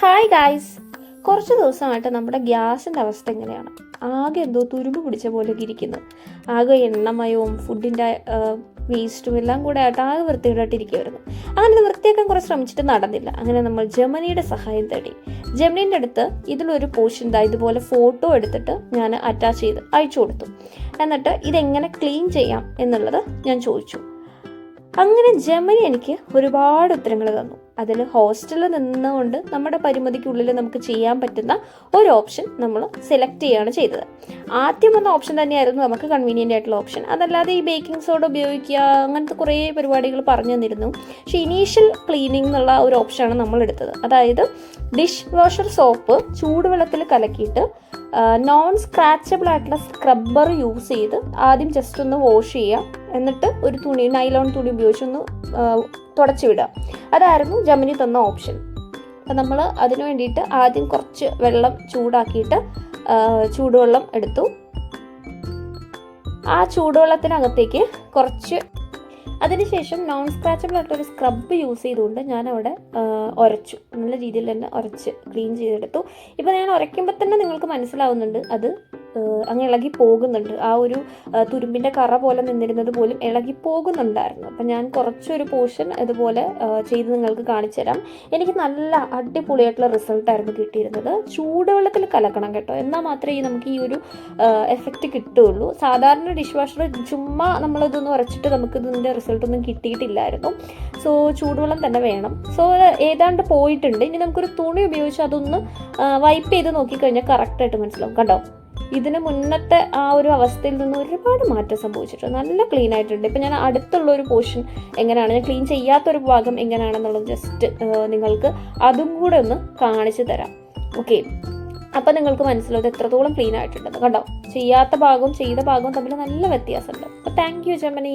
Hi guys, കുറച്ച് ദിവസമായിട്ട് നമ്മുടെ ഗ്യാസിൻ്റെ അവസ്ഥ എങ്ങനെയാണ്? ആകെ എന്തോ തുരുമ്പ് പിടിച്ച പോലെയൊക്കെ ഇരിക്കുന്നു. ആകെ എണ്ണമയവും ഫുഡിൻ്റെ വേസ്റ്റും എല്ലാം കൂടെ ആയിട്ട് ആകെ വൃത്തികേടായിട്ടിരിക്കുമായിരുന്നു. അങ്ങനെ വൃത്തിയാക്കാൻ കുറേ ശ്രമിച്ചിട്ട് നടന്നില്ല. അങ്ങനെ നമ്മൾ ജെമിനിയുടെ സഹായം തേടി. ജെമിനിൻ്റെ അടുത്ത് ഇതിലൊരു പോർഷൻ ഇതുപോലെ ഫോട്ടോ എടുത്തിട്ട് ഞാൻ അറ്റാച്ച് ചെയ്ത് അയച്ചു കൊടുത്തു. എന്നിട്ട് ഇതെങ്ങനെ ക്ലീൻ ചെയ്യാം എന്നുള്ളത് ഞാൻ ചോദിച്ചു. അങ്ങനെ ജെമിനി എനിക്ക് ഒരുപാട് ഉത്തരങ്ങൾ തന്നു. അതിൽ ഹോസ്റ്റലിൽ നിന്നുകൊണ്ട് നമ്മുടെ പരിമിതിക്കുള്ളിൽ നമുക്ക് ചെയ്യാൻ പറ്റുന്ന ഒരു ഓപ്ഷൻ നമ്മൾ സെലക്ട് ചെയ്യുകയാണ് ചെയ്തത്. ആദ്യം വന്ന ഓപ്ഷൻ തന്നെയായിരുന്നു നമുക്ക് കൺവീനിയൻ്റ് ആയിട്ടുള്ള ഓപ്ഷൻ. അതല്ലാതെ ഈ ബേക്കിംഗ് സോഡ ഉപയോഗിക്കുക അങ്ങനത്തെ കുറേ പരിപാടികൾ പറഞ്ഞു തന്നിരുന്നു. പക്ഷേ ഇനീഷ്യൽ ക്ലീനിങ് എന്നുള്ള ഒരു ഓപ്ഷനാണ് നമ്മൾ എടുത്തത്. അതായത് ഡിഷ് വാഷർ സോപ്പ് ചൂടുവെള്ളത്തിൽ കലക്കിയിട്ട് നോൺ സ്ക്രാച്ചബിൾ ആയിട്ടുള്ള സ്ക്രബ്ബർ യൂസ് ചെയ്ത് ആദ്യം ജസ്റ്റ് ഒന്ന് വാഷ് ചെയ്യുക. എന്നിട്ട് ഒരു തുണി, നൈലോൺ തുണി ഉപയോഗിച്ചൊന്ന് തുടച്ചു വിടുക. അതായിരുന്നു ജെമിനി തന്ന ഓപ്ഷൻ. അപ്പം നമ്മൾ അതിന് വേണ്ടിയിട്ട് ആദ്യം കുറച്ച് വെള്ളം ചൂടാക്കിയിട്ട് ചൂടുവെള്ളം എടുത്തു. ആ ചൂടുവെള്ളത്തിനകത്തേക്ക് കുറച്ച് അതിനുശേഷം നോൺ സ്ക്രാച്ചബിൾ ആയിട്ടൊരു സ്ക്രബ് യൂസ് ചെയ്തുകൊണ്ട് ഞാനവിടെ ഉരച്ചു. നല്ല രീതിയിൽ തന്നെ ഉരച്ച് ക്ലീൻ ചെയ്തെടുത്തു. ഇപ്പോൾ ഞാൻ ഉരയ്ക്കുമ്പോൾ തന്നെ നിങ്ങൾക്ക് മനസ്സിലാവുന്നുണ്ട് അത് അങ്ങ് ഇളകി പോകുന്നുണ്ട്. ആ ഒരു തുരുമ്പിൻ്റെ കറ പോലെ നിന്നിരുന്നത് പോലും ഇളകി പോകുന്നുണ്ടായിരുന്നു. അപ്പം ഞാൻ കുറച്ചൊരു പോർഷൻ ഇതുപോലെ ചെയ്ത് നിങ്ങൾക്ക് കാണിച്ചു തരാം. എനിക്ക് നല്ല അടിപൊളിയായിട്ടുള്ള റിസൾട്ടായിരുന്നു കിട്ടിയിരുന്നത്. ചൂടുവെള്ളത്തിൽ കലക്കണം കേട്ടോ, എന്നാൽ മാത്രമേ നമുക്ക് ഈ ഒരു എഫക്റ്റ് കിട്ടുകയുള്ളൂ. സാധാരണ ഡിഷ് വാഷർ ചുമ്മാ നമ്മളിതൊന്ന് ഉരച്ചിട്ട് നമുക്ക് ഇതിൻ്റെ റിസൾട്ടൊന്നും കിട്ടിയിട്ടില്ലായിരുന്നു. സോ ചൂടുവെള്ളം തന്നെ വേണം. സോ ഏതാണ്ട് പോയിട്ടുണ്ട്. ഇനി നമുക്കൊരു തുണി ഉപയോഗിച്ച് അതൊന്ന് വൈപ്പ് ചെയ്ത് നോക്കിക്കഴിഞ്ഞാൽ കറക്റ്റായിട്ട് മനസ്സിലാവും. കണ്ടോ, ഇതിന് മുന്നത്തെ ആ ഒരു അവസ്ഥയിൽ നിന്ന് ഒരുപാട് മാറ്റം സംഭവിച്ചിട്ടുണ്ട്. നല്ല ക്ലീൻ ആയിട്ടുണ്ട്. ഇപ്പം ഞാൻ അടുത്തുള്ള ഒരു പോർഷൻ എങ്ങനെയാണ്, ഞാൻ ക്ലീൻ ചെയ്യാത്തൊരു ഭാഗം എങ്ങനെയാണെന്നുള്ളത് ജസ്റ്റ് നിങ്ങൾക്ക് അതും കൂടെ ഒന്ന് കാണിച്ചു തരാം. ഓക്കെ, അപ്പം നിങ്ങൾക്ക് മനസ്സിലാവും എത്രത്തോളം ക്ലീൻ ആയിട്ടുണ്ടെന്ന്. കണ്ടോ, ചെയ്യാത്ത ഭാഗവും ചെയ്ത ഭാഗവും തമ്മിൽ നല്ല വ്യത്യാസമുണ്ട്. അപ്പോൾ താങ്ക് യു ജെമിനി.